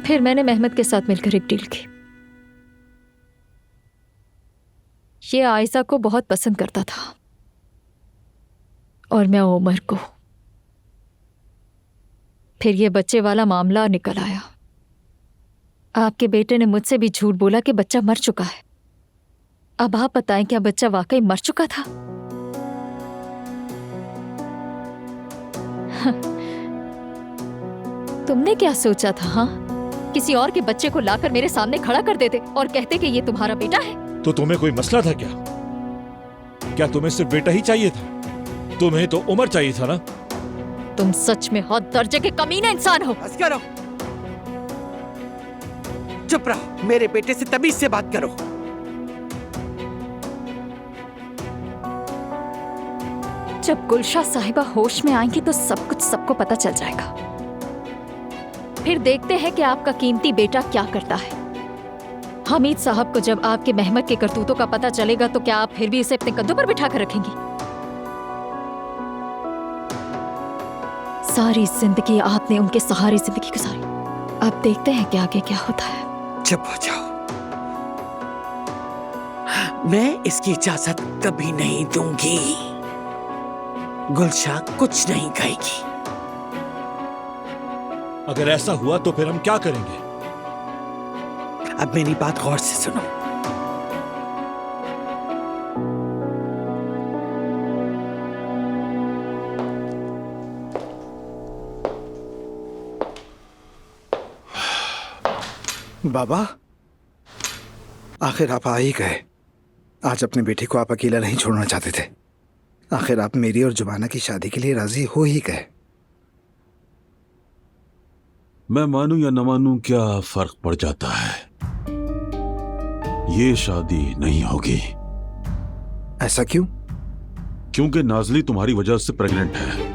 फिर मैंने मेहमत के साथ मिलकर एक डील की। ये आयशा को बहुत पसंद करता था और मैं उमर को। फिर ये बच्चे वाला मामला निकल आया। आपके बेटे ने मुझसे भी झूठ बोला कि बच्चा मर चुका है। अब आप बताएं, क्या बच्चा वाकई मर चुका था? तुमने क्या सोचा था? हाँ, किसी और के बच्चे को लाकर मेरे सामने खड़ा कर देते और कहते कि ये तुम्हारा बेटा है। तो तुम्हें कोई मसला था क्या? क्या तुम्हें सिर्फ बेटा ही चाहिए था? तुम्हें तो उमर चाहिए था ना? तुम सच में हद दर्जे के कमीने इंसान हो। बस करो, चुप रहो। मेरे बेटे से तमीज से बात करो। जब गुलशा साहिबा होश में आएंगी तो सब कुछ सबको पता चल जाएगा। फिर देखते हैं कि आपका कीमती बेटा क्या करता है। हमीद साहब को जब आपके मेहमत के करतूतों का पता चलेगा तो क्या आप फिर भी उसे अपने कंधों पर बिठा कर रखेंगी? सारी जिंदगी आपने उनके सहारे जिंदगी गुजारी। अब देखते हैं कि आगे क्या होता है। चुप हो जाओ। मैं इसकी इजाजत कभी नहीं दूंगी। गुलशा कुछ नहीं कहेगी। अगर ऐसा हुआ तो फिर हम क्या करेंगे? अब मेरी बात गौर से सुनो। बाबा, आखिर आप आ ही गए। आज अपने बेटे को आप अकेला नहीं छोड़ना चाहते थे। आखिर आप मेरी और जुबाना की शादी के लिए राजी हो ही गए। मैं मानूं या न मानूं, क्या फर्क पड़ जाता है? ये शादी नहीं होगी। ऐसा क्यों? क्योंकि नाजली तुम्हारी वजह से प्रेग्नेंट है।